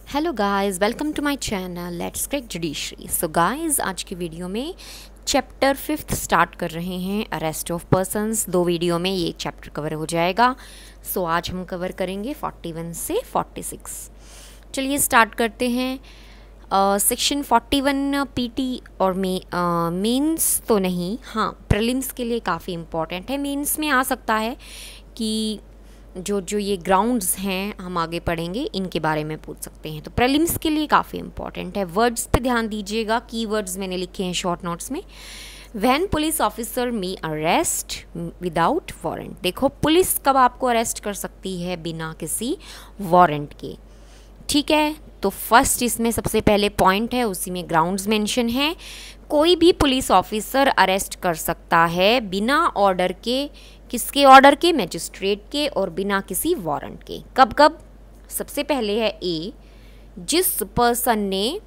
Hello guys, welcome to my channel let's crack judiciary. So guys, आज की video में chapter 5 start कर रहे हैं, अरेस्ट ऑफ पर्सन्स। 2 वीडियो में ये चैप्टर कवर हो जाएगा। सो आज हम कवर करेंगे 41 से 46। चलिए स्टार्ट करते हैं। सेक्शन 41 पीटी और मेंस तो नहीं, हाँ प्रीलिम्स के लिए काफ़ी इम्पॉर्टेंट है। मेंस में आ सकता है कि जो ये ग्राउंड्स हैं हम आगे पढ़ेंगे, इनके बारे में पूछ सकते हैं। तो प्रीलिम्स के लिए काफ़ी इंपॉर्टेंट है। वर्ड्स पे ध्यान दीजिएगा, कीवर्ड्स मैंने लिखे हैं शॉर्ट नोट्स में। When police officer may arrest without warrant. देखो, पुलिस कब आपको अरेस्ट कर सकती है बिना किसी वारंट के, ठीक है। तो फर्स्ट इसमें सबसे पहले पॉइंट है, उसी में ग्राउंड्स मेंशन है। कोई भी पुलिस ऑफिसर अरेस्ट कर सकता है बिना ऑर्डर के। किसके ऑर्डर के? मैजिस्ट्रेट के, और बिना किसी वारंट के। कब कब? सबसे पहले है ए, जिस पर्सन ने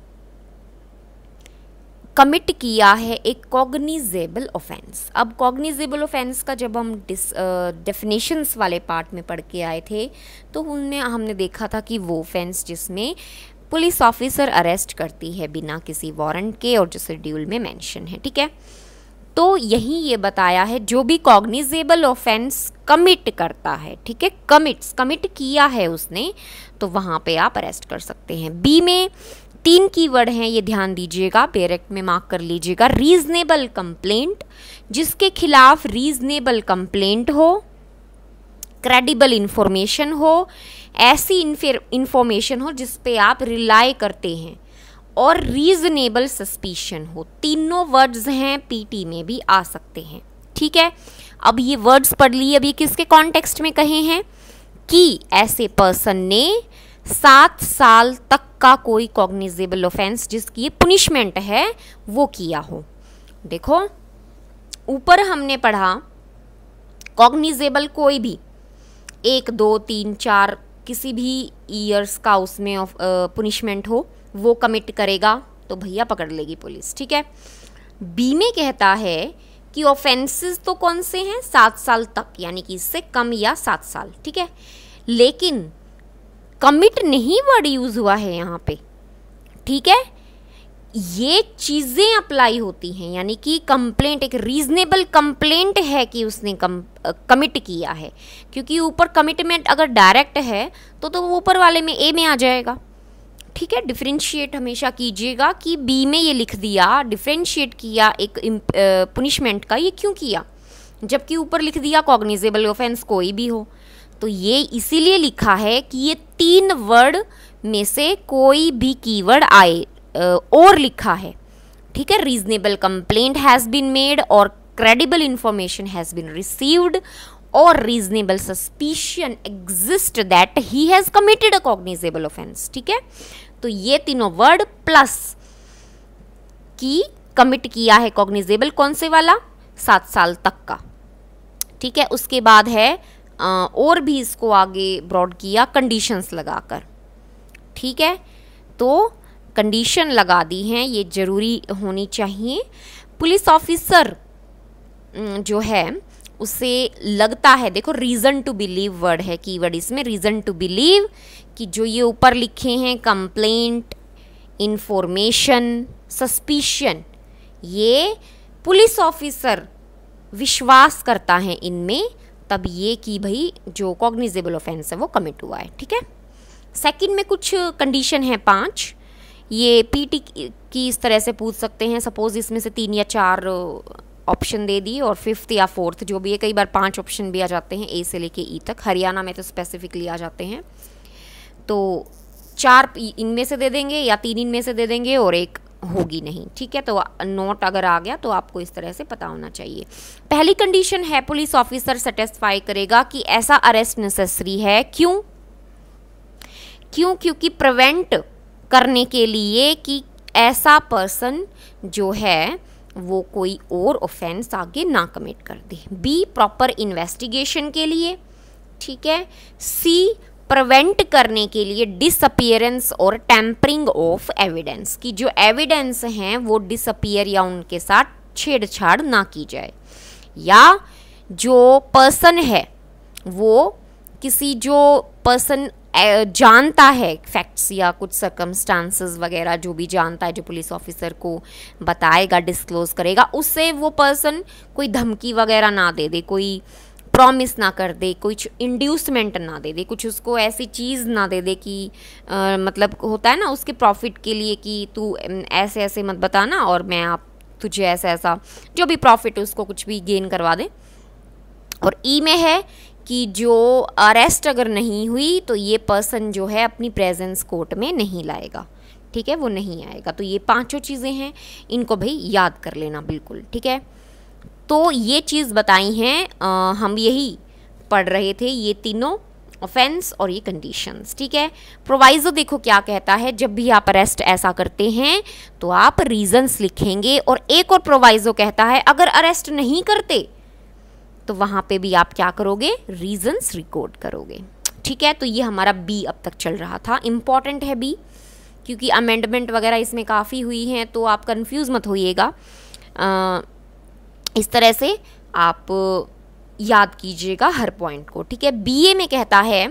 कमिट किया है एक कॉग्निजेबल ऑफेंस। अब कॉग्निजेबल ऑफेंस का जब हम डेफिनेशंस वाले पार्ट में पढ़ के आए थे, तो उनमें हमने देखा था कि वो ऑफेंस जिसमें पुलिस ऑफिसर अरेस्ट करती है बिना किसी वारंट के, और जो शेड्यूल में मेंशन है, ठीक है। तो यही ये बताया है, जो भी कॉग्निजेबल ऑफेंस कमिट करता है, ठीक है, कमिट किया है उसने, तो वहाँ पे आप अरेस्ट कर सकते हैं। बी में 3 कीवर्ड हैं, ये ध्यान दीजिएगा, पेरेक्ट में मार्क कर लीजिएगा। रीजनेबल कंप्लेंट, जिसके खिलाफ रीजनेबल कंप्लेंट हो, क्रेडिबल इंफॉर्मेशन हो, ऐसी इंफॉर्मेशन हो जिस पे आप रिलाई करते हैं, और रीजनेबल सस्पिशन हो। तीनों वर्ड्स हैं, पीटी में भी आ सकते हैं, ठीक है। अब ये वर्ड्स पढ़ लिए, अब ये किसके कॉन्टेक्स्ट में कहे हैं कि ऐसे पर्सन ने 7 साल तक का कोई कॉग्निजेबल ऑफेंस जिसकी पुनिशमेंट है वो किया हो। देखो, ऊपर हमने पढ़ा कॉग्निजेबल कोई भी 1, 2, 3, 4 किसी भी ईयर्स का उसमें पुनिशमेंट हो, वो कमिट करेगा तो भैया पकड़ लेगी पुलिस, ठीक है। बी में कहता है कि ऑफेंसेस तो कौन से हैं? 7 साल तक, यानी कि इससे कम या 7 साल, ठीक है। लेकिन कमिट नहीं वर्ड यूज हुआ है यहाँ पे, ठीक है। ये चीज़ें अप्लाई होती हैं, यानी कि कंप्लेंट एक रीजनेबल कंप्लेंट है कि उसने कमिट किया है, क्योंकि ऊपर कमिटमेंट अगर डायरेक्ट है तो वो ऊपर वाले में ए में आ जाएगा, ठीक है। डिफ्रेंशिएट हमेशा कीजिएगा कि बी में ये लिख दिया, डिफ्रेंशिएट किया एक पुनिशमेंट का, ये क्यों किया, जबकि ऊपर लिख दिया कॉग्निजेबल ऑफेंस कोई भी हो। तो ये इसीलिए लिखा है कि ये 3 वर्ड में से कोई भी कीवर्ड आए, और लिखा है, ठीक है। Reasonable complaint has been made, और credible information has been received, और reasonable suspicion exist that he has committed a cognizable offense, ठीक है। तो ये तीनों वर्ड प्लस की कमिट किया है कॉग्निजेबल, कौन से वाला? 7 साल तक का, ठीक है। उसके बाद है और भी इसको आगे ब्रॉड किया कंडीशंस लगाकर, ठीक है। तो कंडीशन लगा दी हैं, ये जरूरी होनी चाहिए। पुलिस ऑफिसर जो है उसे लगता है, देखो रीज़न टू बिलीव वर्ड है, कीवर्ड इसमें रीज़न टू बिलीव, कि जो ये ऊपर लिखे हैं कंप्लेंट, इंफॉर्मेशन, सस्पिशन, ये पुलिस ऑफिसर विश्वास करता है इनमें, तब ये कि भाई जो कॉग्निजेबल ऑफेंस है वो कमिट हुआ है, ठीक है। सेकंड में कुछ कंडीशन है 5, ये पीटी की इस तरह से पूछ सकते हैं। सपोज इसमें से 3 या 4 ऑप्शन दे दी, और 5th या 4th जो भी है, कई बार 5 ऑप्शन भी आ जाते हैं, ए से लेके ई तक। हरियाणा में तो स्पेसिफिकली आ जाते हैं। तो 4 इनमें से दे देंगे, या 3 इनमें से दे देंगे, और 1 होगी नहीं, ठीक है। तो नोट अगर आ गया तो आपको इस तरह से पता होना चाहिए। पहली कंडीशन है पुलिस ऑफिसर सेटिस्फाई करेगा कि ऐसा अरेस्ट नेसेसरी है। क्यों? क्योंकि प्रिवेंट करने के लिए कि ऐसा पर्सन जो है वो कोई और ऑफेंस आगे ना कमिट कर दे। बी, प्रॉपर इन्वेस्टिगेशन के लिए, ठीक है। सी, प्रिवेंट करने के लिए डिसअपियरेंस और टेम्परिंग ऑफ एविडेंस, की जो एविडेंस हैं वो डिसअपियर या उनके साथ छेड़छाड़ ना की जाए, या जो पर्सन है वो किसी जो पर्सन जानता है फैक्ट्स या कुछ सर्कमस्टांसेस वगैरह, जो भी जानता है, जो पुलिस ऑफिसर को बताएगा, डिस्क्लोज करेगा, उससे वो पर्सन कोई धमकी वगैरह ना दे दे, कोई प्रॉमिस ना कर दे, कुछ इंड्यूसमेंट ना दे दे, कुछ उसको ऐसी चीज़ ना दे दे कि मतलब होता है ना उसके प्रॉफिट के लिए कि तू ऐसे ऐसे मत बताना और मैं आप तुझे ऐसा ऐसा, जो भी प्रॉफिट उसको कुछ भी गेन करवा दे। और ई में है कि जो अरेस्ट अगर नहीं हुई तो ये पर्सन जो है अपनी प्रेजेंस कोर्ट में नहीं लाएगा, ठीक है, वो नहीं आएगा। तो ये पांचों चीज़ें हैं, इनको भाई याद कर लेना बिल्कुल, ठीक है। तो ये चीज़ बताई हैं, हम यही पढ़ रहे थे, ये तीनों ऑफेंस और ये कंडीशंस, ठीक है। प्रोवाइजो देखो क्या कहता है, जब भी आप अरेस्ट ऐसा करते हैं तो आप रीजंस लिखेंगे। और एक और प्रोवाइजो कहता है अगर अरेस्ट नहीं करते तो वहाँ पे भी आप क्या करोगे, रीजंस रिकॉर्ड करोगे, ठीक है। तो ये हमारा बी अब तक चल रहा था, इम्पॉर्टेंट है बी, क्योंकि अमेंडमेंट वगैरह इसमें काफ़ी हुई हैं, तो आप कंफ्यूज मत होइएगा। इस तरह से आप याद कीजिएगा हर पॉइंट को, ठीक है। बीए में कहता है,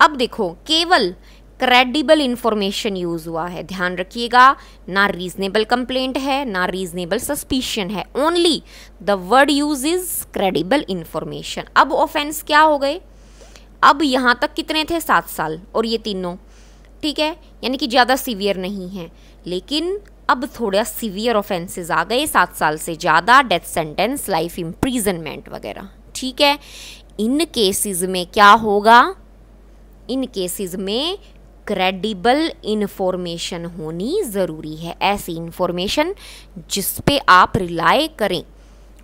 अब देखो केवल क्रेडिबल इंफॉर्मेशन यूज हुआ है, ध्यान रखिएगा, ना रीजनेबल कंप्लेंट है ना रीजनेबल सस्पिशन है, only the word use is credible information. अब ऑफेंस क्या हो गए, अब यहाँ तक कितने थे, 7 साल, और ये तीनों, ठीक है, यानी कि ज़्यादा सीवियर नहीं है। लेकिन अब थोड़ा सीवियर ऑफेंसेस आ गए, 7 साल से ज़्यादा, डेथ सेंटेंस, लाइफ इम्प्रीजनमेंट वगैरह, ठीक है। इन केसेस में क्या होगा, इन केसेस में क्रेडिबल इंफॉर्मेशन होनी ज़रूरी है, ऐसी इंफॉर्मेशन जिस पे आप रिलाय करें।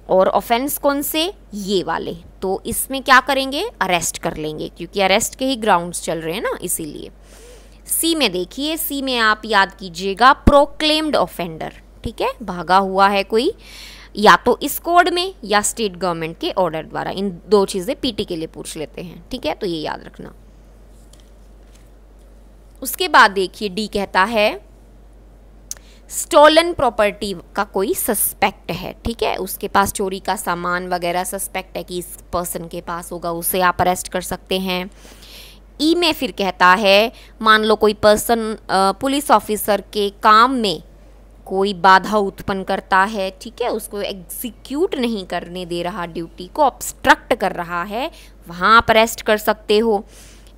और ऑफेंस कौन से, ये वाले, तो इसमें क्या करेंगे, अरेस्ट कर लेंगे, क्योंकि अरेस्ट के ही ग्राउंड्स चल रहे हैं ना, इसीलिए। सी में देखिए, सी में आप याद कीजिएगा प्रोक्लेम्ड ऑफेंडर, ठीक है, भागा हुआ है कोई, या तो इस कोड में या स्टेट गवर्नमेंट के ऑर्डर द्वारा, इन दो चीज़ें पीटी के लिए पूछ लेते हैं, ठीक है, तो ये याद रखना। उसके बाद देखिए डी कहता है स्टोलन प्रॉपर्टी का कोई सस्पेक्ट है, ठीक है, उसके पास चोरी का सामान वगैरह सस्पेक्ट है कि इस पर्सन के पास होगा, उसे आप अरेस्ट कर सकते हैं। ई में फिर कहता है, मान लो कोई पर्सन पुलिस ऑफिसर के काम में कोई बाधा उत्पन्न करता है, ठीक है, उसको एग्जीक्यूट नहीं करने दे रहा, ड्यूटी को ऑब्स्ट्रक्ट कर रहा है, वहाँ आप अरेस्ट कर सकते हो।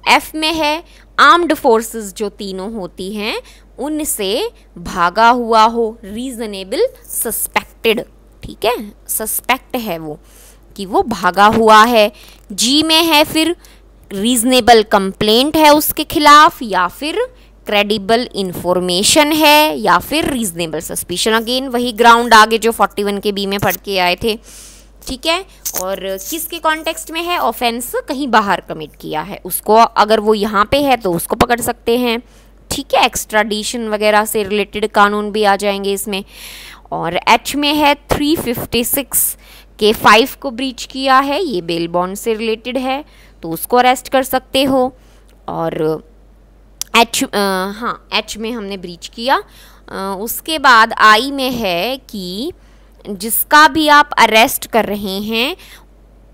एफ में है आर्म्ड फोर्सेस जो तीनों होती हैं उनसे भागा हुआ हो, रीजनेबल सस्पेक्टेड, ठीक है, सस्पेक्ट है वो कि वो भागा हुआ है। जी में है फिर रीजनेबल कंप्लेंट है उसके खिलाफ, या फिर क्रेडिबल इंफॉर्मेशन है, या फिर रीजनेबल सस्पिशन, अगेन वही ग्राउंड आगे जो 41 के बी में पढ़ के आए थे, ठीक है। और किसके कॉन्टेक्स्ट में है, ऑफेंस कहीं बाहर कमिट किया है उसको, अगर वो यहाँ पे है तो उसको पकड़ सकते हैं, ठीक है, एक्स्ट्राडिशन वगैरह से रिलेटेड कानून भी आ जाएंगे इसमें। और एच में है 356 के 5 को ब्रीच किया है, ये बेल बॉन्ड से रिलेटेड है, तो उसको अरेस्ट कर सकते हो। और एच में हमने ब्रीच किया। उसके बाद आई में है कि जिसका भी आप अरेस्ट कर रहे हैं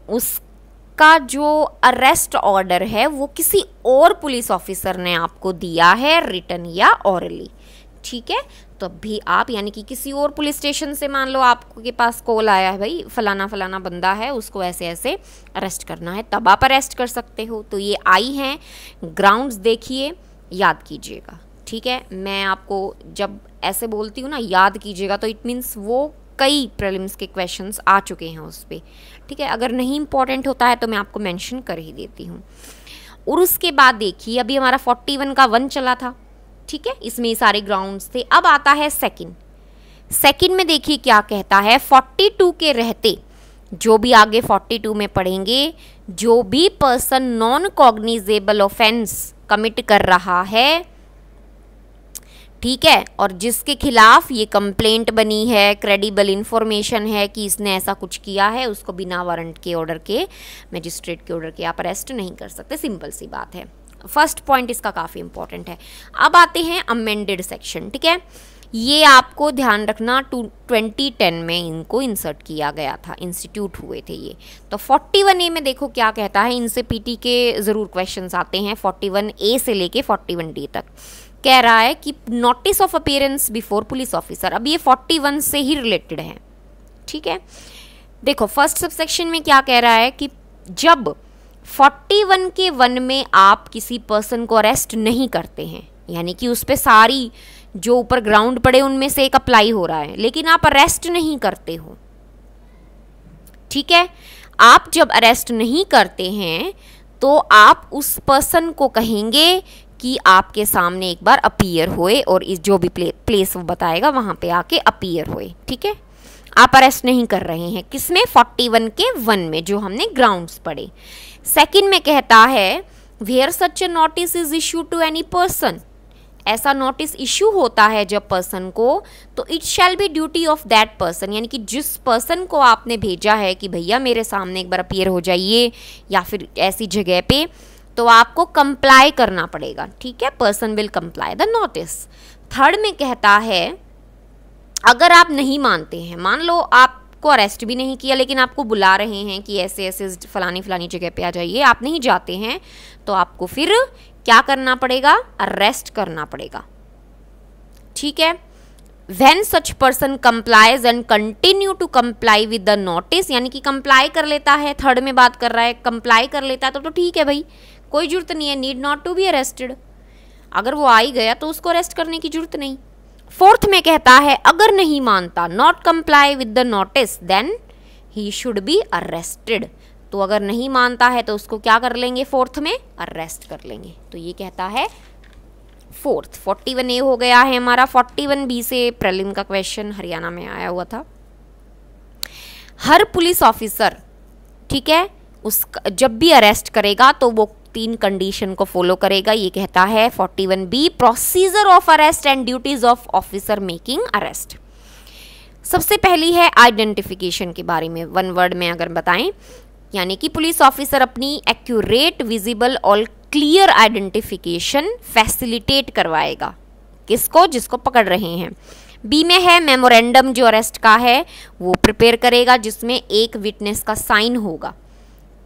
उसका जो अरेस्ट ऑर्डर है वो किसी और पुलिस ऑफिसर ने आपको दिया है, रिटन या ऑरली, ठीक है, तब भी आप, यानी कि किसी और पुलिस स्टेशन से मान लो आपके पास कॉल आया है, भाई फलाना फलाना बंदा है, उसको ऐसे ऐसे अरेस्ट करना है, तब आप अरेस्ट कर सकते हो। तो ये आई हैं ग्राउंड्स, देखिए याद कीजिएगा, ठीक है। मैं आपको जब ऐसे बोलती हूँ ना याद कीजिएगा, तो इट मीन्स वो कई प्रीलिम्स के क्वेश्चंस आ चुके हैं उस पर, ठीक है। अगर नहीं इंपॉर्टेंट होता है तो मैं आपको मेंशन कर ही देती हूँ। और उसके बाद देखिए अभी हमारा 41 का 1 चला था, ठीक है, इसमें सारे ग्राउंड्स थे। अब आता है सेकंड में देखिए क्या कहता है, 42 के रहते, जो भी आगे 42 में पढ़ेंगे, जो भी person non cognizable offence commit कर रहा है, ठीक है, और जिसके खिलाफ ये कंप्लेंट बनी है, क्रेडिबल इंफॉर्मेशन है कि इसने ऐसा कुछ किया है, उसको बिना वारंट के ऑर्डर के, मजिस्ट्रेट के ऑर्डर के आप अरेस्ट नहीं कर सकते, सिंपल सी बात है। फर्स्ट पॉइंट इसका काफ़ी इंपॉर्टेंट है। अब आते हैं अमेंडेड सेक्शन, ठीक है। ये आपको ध्यान रखना 2010 में इनको इंसर्ट किया गया था, इंस्टीट्यूट हुए थे ये। तो 41A में देखो क्या कहता है, इनसे पीटी के ज़रूर क्वेश्चंस आते हैं 41A से लेके 41D तक। कह रहा है कि notice of appearance before police officer, अब ये 41 से ही रिलेटेड है, ठीक है। देखो फर्स्ट सबसेक्शन में क्या कह रहा है कि जब 41 के 1 में आप किसी पर्सन को अरेस्ट नहीं करते हैं, यानी कि उस पर सारी जो ऊपर ग्राउंड पड़े उनमें से एक अप्लाई हो रहा है, लेकिन आप अरेस्ट नहीं करते हो, ठीक है। आप जब अरेस्ट नहीं करते हैं तो आप उस पर्सन को कहेंगे कि आपके सामने एक बार अपीयर होए और इस जो भी प्लेस वो बताएगा वहां पे आके अपीयर होए, ठीक है। आप अरेस्ट नहीं कर रहे हैं किसमें, 41 के 1 में, जो हमने ग्राउंड्स पढ़े। सेकंड में कहता है where such a notice is issue to any person, ऐसा नोटिस इशू होता है जब पर्सन को, तो it shall be duty of that person, यानी कि जिस पर्सन को आपने भेजा है कि भैया मेरे सामने एक बार अपीयर हो जाइए या फिर ऐसी जगह पे, तो आपको कंप्लाई करना पड़ेगा, ठीक है। Person will comply the notice. Third में कहता है अगर आप नहीं मानते हैं, मान लो आपको अरेस्ट भी नहीं किया लेकिन आपको बुला रहे हैं कि ऐसे ऐसे फलानी फलानी जगह पे आ जाइए, आप नहीं जाते हैं, तो आपको फिर क्या करना पड़ेगा, अरेस्ट करना पड़ेगा, ठीक है। When such person complies and continue to comply with the notice, यानी कि कंप्लाई कर लेता है, थर्ड में बात कर रहा है, कंप्लाई कर लेता है तो ठीक है भाई, कोई जरूरत नहीं है, need not to be arrested. अगर वो आ ही गया तो उसको अरेस्ट करने की जरूरत नहीं। फोर्थ में कहता है अगर नहीं मानता, not comply with the notice, then he should be arrested. तो अगर नहीं मानता है तो उसको क्या कर लेंगे, फोर्थ में अरेस्ट कर लेंगे। तो ये कहता है फोर्थ। 41A हो गया है हमारा। 41B से प्रीलिम का क्वेश्चन हरियाणा में आया हुआ था। हर पुलिस ऑफिसर, ठीक है, उसका जब भी अरेस्ट करेगा तो वो 3 कंडीशन को फॉलो करेगा। ये कहता है 41B procedure of arrest and duties of officer making arrest. सबसे पहली है आइडेंटिफिकेशन के बारे में, 1 वर्ड में अगर बताएं, यानी कि पुलिस ऑफिसर अपनी एक्यूरेट, विजिबल और क्लियर आइडेंटिफिकेशन फैसिलिटेट करवाएगा। किसको, जिसको पकड़ रहे हैं। बी में है मेमोरेंडम, जो अरेस्ट का है वो प्रिपेयर करेगा, जिसमें एक विटनेस का साइन होगा,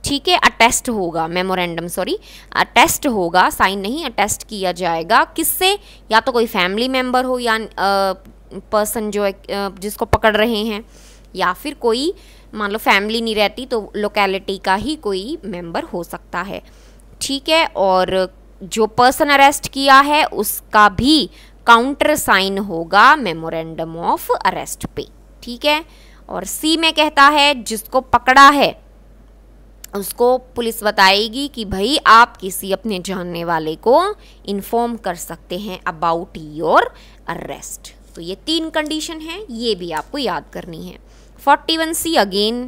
ठीक है, अटेस्ट होगा, मेमोरेंडम सॉरी अटेस्ट होगा, साइन नहीं, अटेस्ट किया जाएगा। किससे, या तो कोई फैमिली मेम्बर हो या पर्सन जो जिसको पकड़ रहे हैं, या फिर कोई मान लो फैमिली नहीं रहती तो लोकेलिटी का ही कोई मेंबर हो सकता है, ठीक है। और जो पर्सन अरेस्ट किया है उसका भी काउंटर साइन होगा मेमोरेंडम ऑफ अरेस्ट पे, ठीक है। और सी में कहता है जिसको पकड़ा है उसको पुलिस बताएगी कि भाई आप किसी अपने जानने वाले को इन्फॉर्म कर सकते हैं अबाउट योर अरेस्ट। तो ये 3 कंडीशन हैं, ये भी आपको याद करनी है। 41C अगेन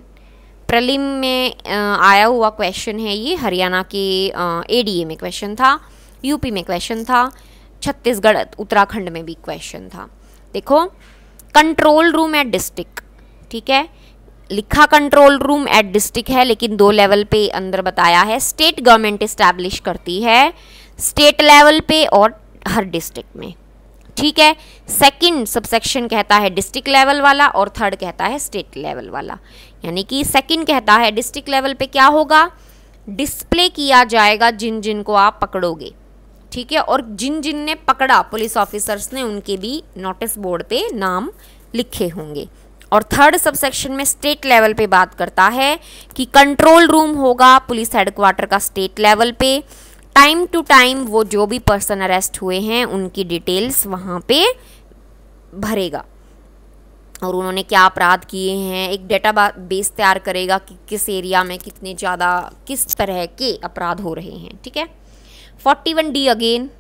प्रीलिम में आया हुआ क्वेश्चन है, ये हरियाणा के ADA में क्वेश्चन था, यूपी में क्वेश्चन था, छत्तीसगढ़ उत्तराखंड में भी क्वेश्चन था। देखो कंट्रोल रूम एट डिस्ट्रिक्ट, ठीक है, लिखा कंट्रोल रूम एट डिस्ट्रिक्ट है लेकिन 2 लेवल पे अंदर बताया है। स्टेट गवर्नमेंट इस्टेब्लिश करती है स्टेट लेवल पे और हर डिस्ट्रिक्ट में, ठीक है। सेकंड सबसेक्शन कहता है डिस्ट्रिक्ट लेवल वाला और थर्ड कहता है स्टेट लेवल वाला। यानी कि सेकंड कहता है डिस्ट्रिक्ट लेवल पे क्या होगा, डिस्प्ले किया जाएगा जिन जिन को आप पकड़ोगे, ठीक है, और जिन जिन ने पकड़ा पुलिस ऑफिसर्स ने उनके भी नोटिस बोर्ड पे नाम लिखे होंगे। और थर्ड सबसेक्शन में स्टेट लेवल पे बात करता है कि कंट्रोल रूम होगा पुलिस हेडक्वार्टर का स्टेट लेवल पे, टाइम टू टाइम वो जो भी पर्सन अरेस्ट हुए हैं उनकी डिटेल्स वहाँ पे भरेगा और उन्होंने क्या अपराध किए हैं, एक डेटा बेस तैयार करेगा कि किस एरिया में कितने ज़्यादा किस तरह के अपराध हो रहे हैं, ठीक है। 41D अगेन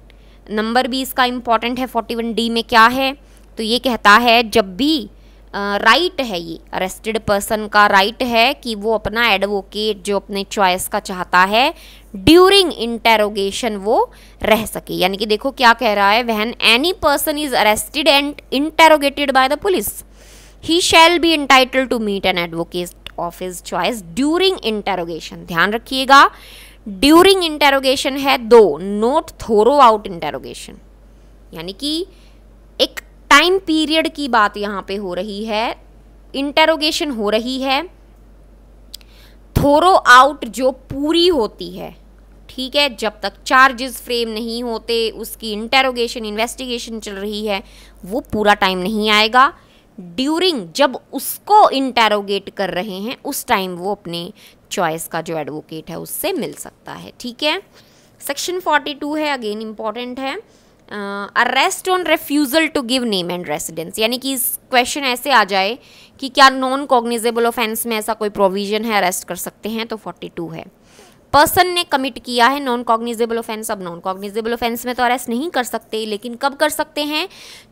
नंबर भी इसका इम्पॉर्टेंट है। 41D में क्या है, तो ये कहता है जब भी राइट है, ये अरेस्टेड पर्सन का राइट है कि वो अपना एडवोकेट जो अपने चॉइस का चाहता है ड्यूरिंग इंटेरोगेशन वो रह सके। यानी कि देखो क्या कह रहा है, when any person is arrested and interrogated by the police he shall be entitled to meet an advocate of his choice during interrogation. ध्यान रखिएगा ड्यूरिंग इंटेरोगेशन है 2, नोट थोरो आउट इंटेरोगेशन, यानी कि एक टाइम पीरियड की बात यहाँ पे हो रही है, इंटेरोगेशन हो रही है, थोरो आउट जो पूरी होती है, ठीक है, जब तक चार्जेस फ्रेम नहीं होते उसकी इंटेरोगेशन इन्वेस्टिगेशन चल रही है, वो पूरा टाइम नहीं आएगा। ड्यूरिंग जब उसको इंटेरोगेट कर रहे हैं उस टाइम वो अपने चॉइस का जो एडवोकेट है उससे मिल सकता है, ठीक है। सेक्शन 42 है, अगेन इंपॉर्टेंट है, arrest on refusal to give name and residence, यानी कि क्वेश्चन ऐसे आ जाए कि क्या नॉन कॉग्निजेबल ऑफेंस में ऐसा कोई प्रोविजन है अरेस्ट कर सकते हैं, तो 42 है। पर्सन ने कमिट किया है नॉन कॉग्निजेबल ऑफेंस, अब नॉन कॉग्निजेबल ऑफेंस में तो अरेस्ट नहीं कर सकते, लेकिन कब कर सकते हैं,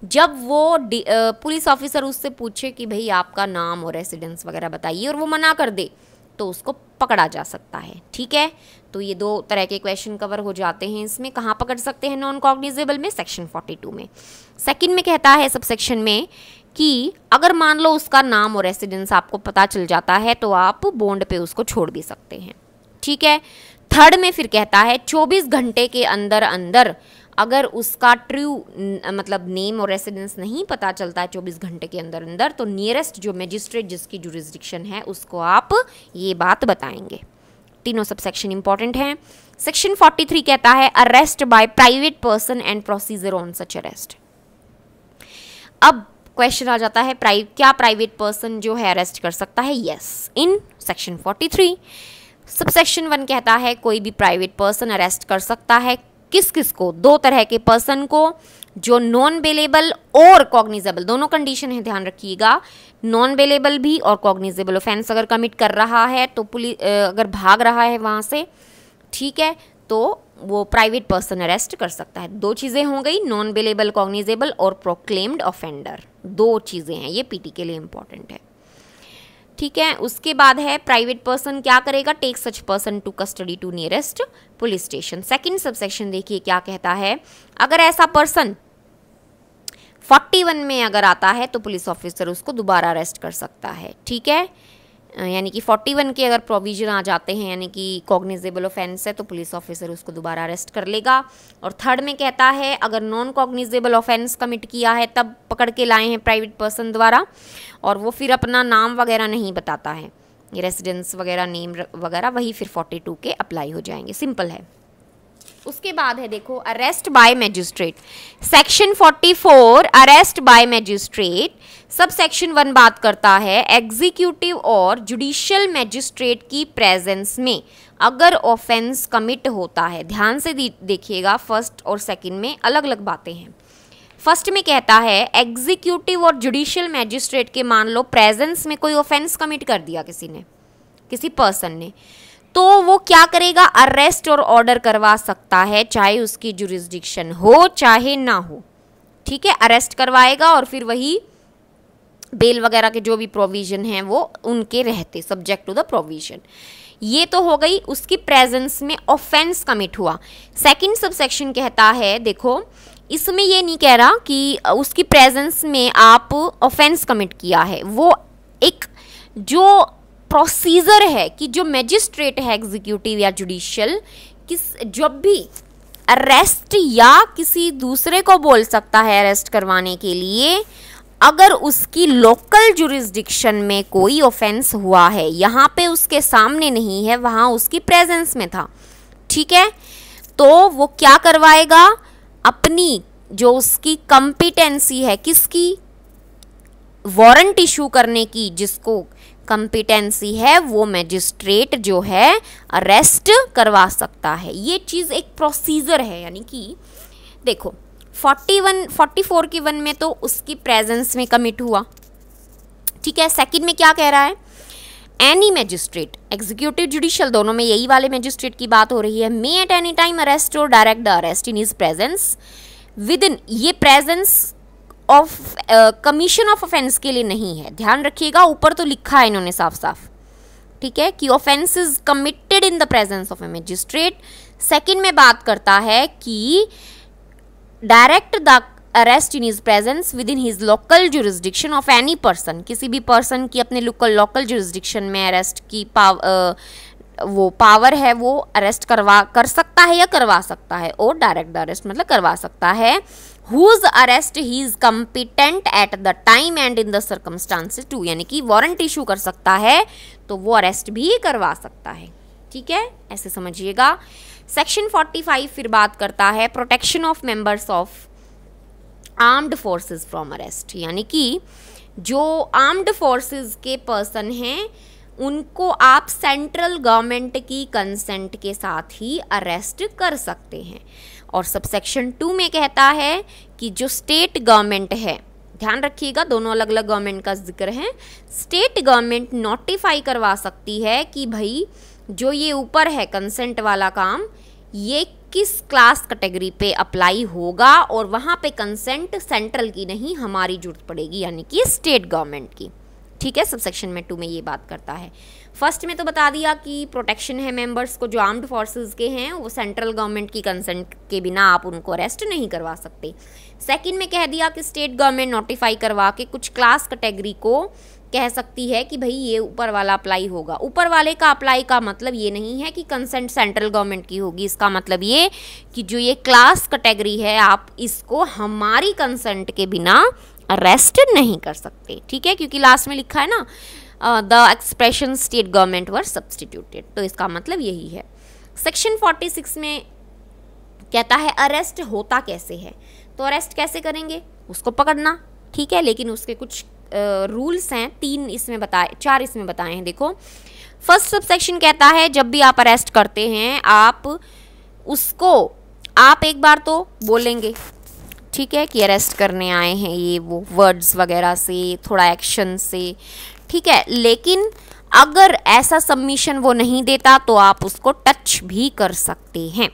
जब वो पुलिस ऑफिसर उससे पूछे कि भाई आपका नाम और रेसिडेंस वगैरह बताइए और वो मना कर दे तो उसको पकड़ा जा सकता है, ठीक है। तो ये दो तरह के क्वेश्चन कवर हो जाते हैं इसमें। कहाँ पकड़ सकते हैं नॉन कॉग्निजेबल में, सेक्शन 42 में। सेकंड में कहता है सब सेक्शन में कि अगर मान लो उसका नाम और रेसिडेंस आपको पता चल जाता है तो आप बॉन्ड पे उसको छोड़ भी सकते हैं, ठीक है। थर्ड में फिर कहता है 24 घंटे के अंदर अंदर अगर उसका ट्रू मतलब नेम और रेसिडेंस नहीं पता चलता है 24 घंटे के अंदर अंदर, तो नियरेस्ट जो मजिस्ट्रेट जिसकी जुरिस्डिक्शन है उसको आप ये बात बताएंगे। तीनों सब सेक्शन इंपॉर्टेंट हैं। सेक्शन 43 कहता है arrest by private person and procedure on such arrest. अब क्वेश्चन आ जाता है क्या प्राइवेट पर्सन जो है अरेस्ट कर सकता है, यस, इन सेक्शन 43। सबसेक्शन 1 कहता है कोई भी प्राइवेट पर्सन अरेस्ट कर सकता है, किस किस को, दो तरह के पर्सन को, जो नॉन बेलेबल और कॉग्निजेबल, दोनों कंडीशन है, ध्यान रखिएगा, नॉन बेलेबल भी और कॉग्निजेबल ऑफेंस अगर कमिट कर रहा है तो पुलिस अगर भाग रहा है वहाँ से, ठीक है, तो वो प्राइवेट पर्सन अरेस्ट कर सकता है। दो चीज़ें हो गई, नॉन बेलेबल कॉग्निजेबल और प्रोक्लेम्ड ऑफेंडर, दो चीज़ें हैं, ये पीटी के लिए इंपॉर्टेंट है, ठीक है। उसके बाद है प्राइवेट पर्सन क्या करेगा, take such person to custody to nearest police station. Second subsection देखिए क्या कहता है, अगर ऐसा पर्सन 41 में अगर आता है तो पुलिस ऑफिसर उसको दोबारा अरेस्ट कर सकता है, ठीक है। यानी कि 41 के अगर प्रोविजन आ जाते हैं, यानी कि कॉग्निजेबल ऑफेंस है, तो पुलिस ऑफिसर उसको दोबारा अरेस्ट कर लेगा। और थर्ड में कहता है अगर नॉन कॉग्निजेबल ऑफेंस कमिट किया है तब पकड़ के लाए हैं प्राइवेट पर्सन द्वारा, और वो फिर अपना नाम वगैरह नहीं बताता है, ये रेसिडेंस वगैरह नेम वगैरह वही फिर 42 के अप्लाई हो जाएंगे, सिंपल है। उसके बाद है देखो arrest bye magistrate, section 44 arrest bye magistrate. Sub section 1 बात करता है एग्जीक्यूटिव और जुडिशियल मैजिस्ट्रेट की प्रेजेंस में अगर ऑफेंस कमिट होता है। ध्यान से देखिएगा, फर्स्ट और सेकंड में अलग अलग बातें हैं। फर्स्ट में कहता है एग्जीक्यूटिव और जुडिशियल मैजिस्ट्रेट के मान लो प्रेजेंस में कोई ऑफेंस कमिट कर दिया किसी ने, किसी पर्सन ने, तो वो क्या करेगा, अरेस्ट और ऑर्डर करवा सकता है, चाहे उसकी जुरिस्डिक्शन हो चाहे ना हो, ठीक है। अरेस्ट करवाएगा और फिर वही बेल वगैरह के जो भी प्रोविजन हैं वो उनके रहते, सब्जेक्ट टू द प्रोविजन। ये तो हो गई उसकी प्रेजेंस में ऑफेंस कमिट हुआ। सेकंड सबसेक्शन कहता है देखो इसमें ये नहीं कह रहा कि उसकी प्रेजेंस में आप ऑफेंस कमिट किया है, वो एक जो प्रोसीजर है कि जो मैजिस्ट्रेट है एग्जीक्यूटिव या जुडिशियल जब भी अरेस्ट या किसी दूसरे को बोल सकता है अरेस्ट करवाने के लिए, अगर उसकी लोकल जुरिस्डिक्शन में कोई ऑफेंस हुआ है, यहाँ पे उसके सामने नहीं है, वहाँ उसकी प्रेजेंस में था, ठीक है, तो वो क्या करवाएगा, अपनी जो उसकी कंपिटेंसी है, किसकी, वारंट इशू करने की जिसको कंपिटेंसी है, वो मैजिस्ट्रेट जो है अरेस्ट करवा सकता है। ये चीज़ एक प्रोसीजर है, यानी कि देखो 44 की 1 में तो उसकी प्रेजेंस में कमिट हुआ, ठीक है। सेकंड में क्या कह रहा है, एनी मैजिस्ट्रेट, एग्जीक्यूटिव जुडिशियल दोनों में यही वाले मैजिस्ट्रेट की बात हो रही है, may at any time arrest और direct the arrest in his presence within, ये presence of commission of offence के लिए नहीं है, ध्यान रखिएगा, ऊपर तो लिखा है इन्होंने साफ साफ, ठीक है, कि offence is committed in the presence of A magistrate. Second में बात करता है कि direct the arrest in his presence with in his local jurisdiction of any person, किसी भी पर्सन की अपने लोकल जुरिस्डिक्शन में अरेस्ट की वो पावर है, वो अरेस्ट कर सकता है या करवा सकता है, और डायरेक्ट द अरेस्ट मतलब करवा सकता है whose arrest he is competent at the time and in the circumstances to, यानी कि वारंट इशू कर सकता है तो वो अरेस्ट भी करवा सकता है। ठीक है, ऐसे समझिएगा। सेक्शन 45 फिर बात करता है protection of members of armed forces from arrest, यानी कि जो आर्म्ड फोर्सेस के पर्सन हैं उनको आप सेंट्रल गवर्नमेंट की कंसेंट के साथ ही अरेस्ट कर सकते हैं। और सबसेक्शन 2 में कहता है कि जो स्टेट गवर्नमेंट है, ध्यान रखिएगा दोनों अलग अलग गवर्नमेंट का जिक्र है, स्टेट गवर्नमेंट नोटिफाई करवा सकती है कि भाई जो ये ऊपर है कंसेंट वाला काम, ये किस क्लास कैटेगरी पे अप्लाई होगा, और वहाँ पे कंसेंट सेंट्रल की नहीं हमारी जरूरत पड़ेगी, यानी कि स्टेट गवर्नमेंट की। ठीक है, सबसेक्शन में 2 में ये बात करता है। फर्स्ट में तो बता दिया कि प्रोटेक्शन है मेंबर्स को जो आर्म्ड फोर्सेस के हैं, वो सेंट्रल गवर्नमेंट की कंसेंट के बिना आप उनको अरेस्ट नहीं करवा सकते। सेकंड में कह दिया कि स्टेट गवर्नमेंट नोटिफाई करवा के कुछ क्लास कैटेगरी को कह सकती है कि भाई ये ऊपर वाला अप्लाई होगा। ऊपर वाले का अप्लाई का मतलब ये नहीं है कि कंसेंट सेंट्रल गवर्नमेंट की होगी, इसका मतलब ये कि जो ये क्लास कैटेगरी है आप इसको हमारी कंसेंट के बिना अरेस्ट नहीं कर सकते। ठीक है, क्योंकि लास्ट में लिखा है ना the expression state government were substituted, तो इसका मतलब यही है। सेक्शन 46 में कहता है अरेस्ट होता कैसे है, तो अरेस्ट कैसे करेंगे, उसको पकड़ना। ठीक है, लेकिन उसके कुछ रूल्स हैं, 4 इसमें बताए हैं। देखो, फर्स्ट सबसेक्शन कहता है जब भी आप अरेस्ट करते हैं आप उसको आप एक बार तो बोलेंगे, ठीक है, कि अरेस्ट करने आए हैं, ये वो वर्ड्स वगैरह से, थोड़ा एक्शन से, ठीक है। लेकिन अगर ऐसा सबमिशन वो नहीं देता तो आप उसको टच भी कर सकते हैं।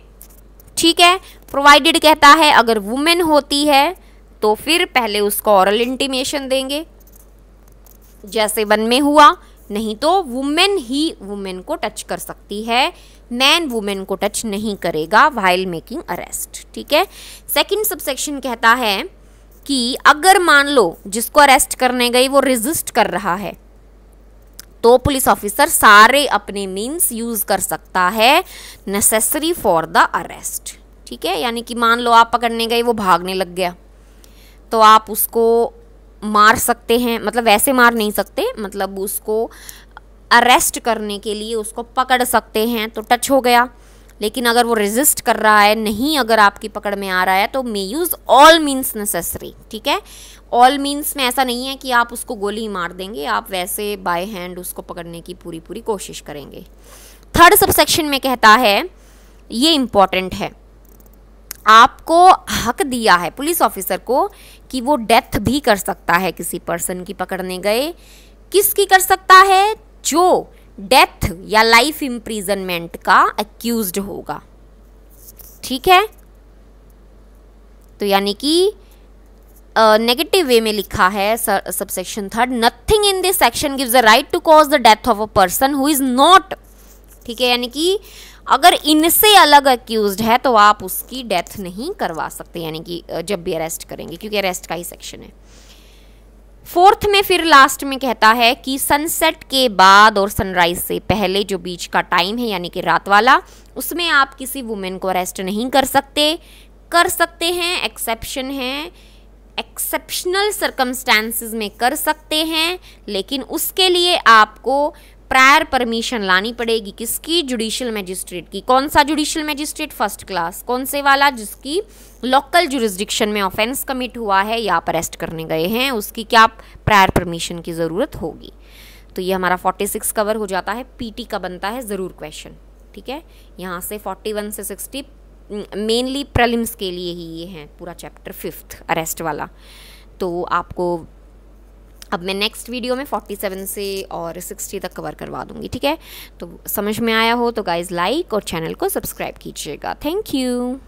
ठीक है, प्रोवाइडेड कहता है अगर वुमेन होती है तो फिर पहले उसको ऑरल इंटीमेशन देंगे, जैसे 1 में हुआ, नहीं तो वुमेन ही वुमेन को टच कर सकती है, मैन वुमेन को टच नहीं करेगा व्हाइल मेकिंग अरेस्ट। ठीक है, सेकंड सबसेक्शन कहता है कि अगर मान लो जिसको अरेस्ट करने गई वो रेजिस्ट कर रहा है तो पुलिस ऑफिसर सारे अपने मीन्स यूज कर सकता है नेसेसरी फॉर द अरेस्ट। ठीक है, यानी कि मान लो आप पकड़ने गए, वो भागने लग गया, तो आप उसको मार सकते हैं, मतलब वैसे मार नहीं सकते, मतलब उसको अरेस्ट करने के लिए उसको पकड़ सकते हैं, तो टच हो गया। लेकिन अगर वो रेजिस्ट कर रहा है, नहीं अगर आपकी पकड़ में आ रहा है, तो मे यूज़ ऑल मीन्स नेसेसरी। ठीक है, ऑल मीन्स में ऐसा नहीं है कि आप उसको गोली मार देंगे, आप वैसे बाय हैंड उसको पकड़ने की पूरी कोशिश करेंगे। थर्ड सबसेक्शन में कहता है, ये इम्पॉर्टेंट है, आपको हक दिया है पुलिस ऑफिसर को कि वो डेथ भी कर सकता है किसी पर्सन की पकड़ने गए। किसकी कर सकता है, जो डेथ या लाइफ इम्प्रिजनमेंट का एक्यूज्ड होगा। ठीक है, तो यानी कि नेगेटिव वे में लिखा है subsection 3, nothing in this section gives the right to cause the death of a person who is not. ठीक है, यानी कि अगर इनसे अलग अक्यूज्ड है तो आप उसकी डेथ नहीं करवा सकते, यानी कि जब भी अरेस्ट करेंगे, क्योंकि अरेस्ट का ही सेक्शन है। फोर्थ में फिर लास्ट में कहता है कि सनसेट के बाद और सनराइज से पहले जो बीच का टाइम है, यानी कि रात वाला, उसमें आप किसी वुमेन को अरेस्ट नहीं कर सकते। कर सकते हैं, एक्सेप्शन है, एक्सेप्शनल सर्कमस्टेंसेस में कर सकते हैं, लेकिन उसके लिए आपको प्रायर परमिशन लानी पड़ेगी। किसकी, जुडिशियल मैजिस्ट्रेट की। कौन सा जुडिशियल मैजिस्ट्रेट, फर्स्ट क्लास। कौन से वाला, जिसकी लोकल जुरिस्डिक्शन में ऑफेंस कमिट हुआ है या आप अरेस्ट करने गए हैं, उसकी क्या प्रायर परमिशन की ज़रूरत होगी। तो ये हमारा 46 कवर हो जाता है। पीटी का बनता है ज़रूर क्वेश्चन। ठीक है, यहाँ से 41 से 60 मेनली प्रीलिम्स के लिए ही ये हैं, पूरा चैप्टर 5th अरेस्ट वाला। तो आपको अब मैं नेक्स्ट वीडियो में 47 से और 60 तक कवर करवा दूंगी। ठीक है, तो समझ में आया हो तो गाइज़ लाइक और चैनल को सब्सक्राइब कीजिएगा। Thank you.